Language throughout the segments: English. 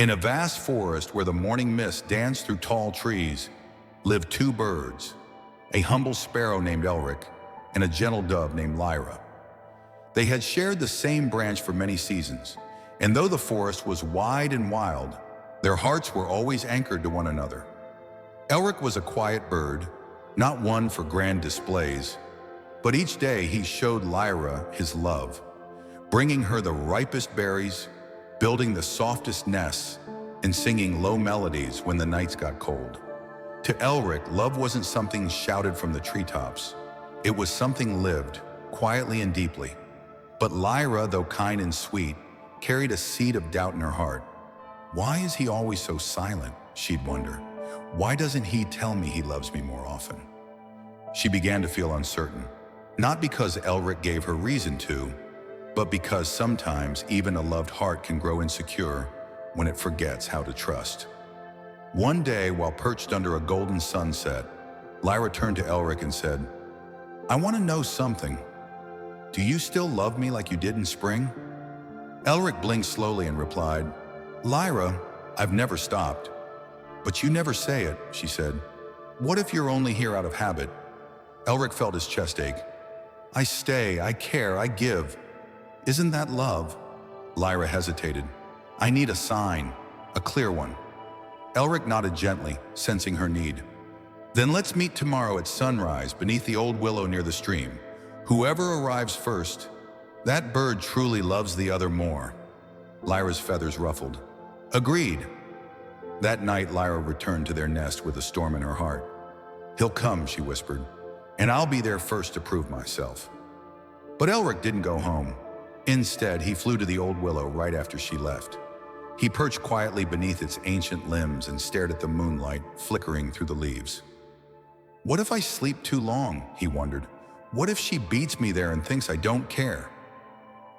In a vast forest where the morning mist danced through tall trees, lived two birds, a humble sparrow named Elric and a gentle dove named Lyra. They had shared the same branch for many seasons, and though the forest was wide and wild, their hearts were always anchored to one another. Elric was a quiet bird, not one for grand displays, but each day he showed Lyra his love, bringing her the ripest berries, building the softest nests, and singing low melodies when the nights got cold. To Elric, love wasn't something shouted from the treetops. It was something lived, quietly and deeply. But Lyra, though kind and sweet, carried a seed of doubt in her heart. Why is he always so silent, she'd wonder. Why doesn't he tell me he loves me more often? She began to feel uncertain, not because Elric gave her reason to, but because sometimes even a loved heart can grow insecure when it forgets how to trust. One day, while perched under a golden sunset, Lyra turned to Elric and said, "I want to know something. Do you still love me like you did in spring?" Elric blinked slowly and replied, "Lyra, I've never stopped." "But you never say it," she said. "What if you're only here out of habit?" Elric felt his chest ache. "I stay, I care, I give. Isn't that love?" Lyra hesitated. "I need a sign, a clear one." Elric nodded gently, sensing her need. "Then let's meet tomorrow at sunrise beneath the old willow near the stream. Whoever arrives first, that bird truly loves the other more." Lyra's feathers ruffled. "Agreed." That night, Lyra returned to their nest with a storm in her heart. "He'll come," she whispered, "and I'll be there first to prove myself." But Elric didn't go home. Instead, he flew to the old willow right after she left. He perched quietly beneath its ancient limbs and stared at the moonlight flickering through the leaves. "What if I sleep too long?" he wondered. "What if she beats me there and thinks I don't care?"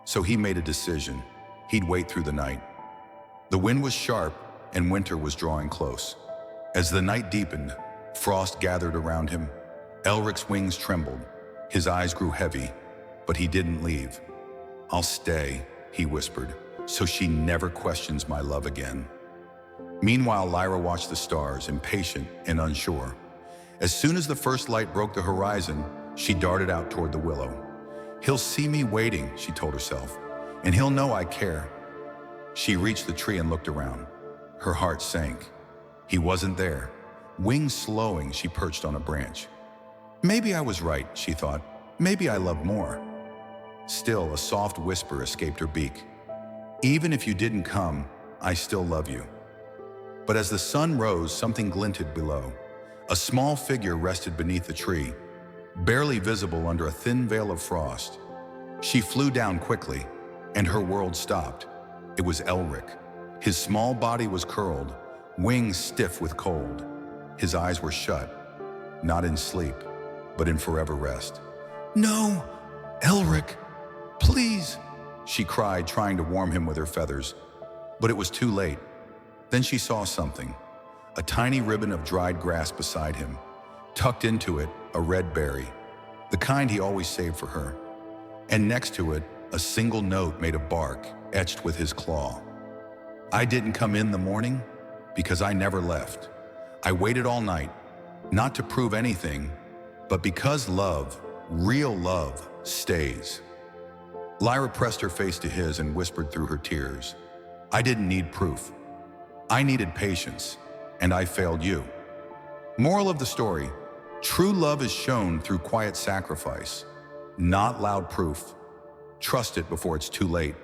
So he made a decision. He'd wait through the night. The wind was sharp and winter was drawing close. As the night deepened, frost gathered around him. Elric's wings trembled. His eyes grew heavy, but he didn't leave. "I'll stay," he whispered, "so she never questions my love again." Meanwhile, Lyra watched the stars, impatient and unsure. As soon as the first light broke the horizon, she darted out toward the willow. "He'll see me waiting," she told herself, "and he'll know I care." She reached the tree and looked around. Her heart sank. He wasn't there. Wings slowing, she perched on a branch. "Maybe I was right," she thought. "Maybe I love more." Still, a soft whisper escaped her beak. "Even if you didn't come, I still love you." But as the sun rose, something glinted below. A small figure rested beneath the tree, barely visible under a thin veil of frost. She flew down quickly, and her world stopped. It was Elric. His small body was curled, wings stiff with cold. His eyes were shut, not in sleep, but in forever rest. "No, Elric, please," she cried, trying to warm him with her feathers. But it was too late. Then she saw something, a tiny ribbon of dried grass beside him. Tucked into it, a red berry, the kind he always saved for her. And next to it, a single note made of bark, etched with his claw. "I didn't come in the morning because I never left. I waited all night, not to prove anything, but because love, real love, stays." Lyra pressed her face to his and whispered through her tears, "I didn't need proof. I needed patience, and I failed you." Moral of the story: true love is shown through quiet sacrifice, not loud proof. Trust it before it's too late.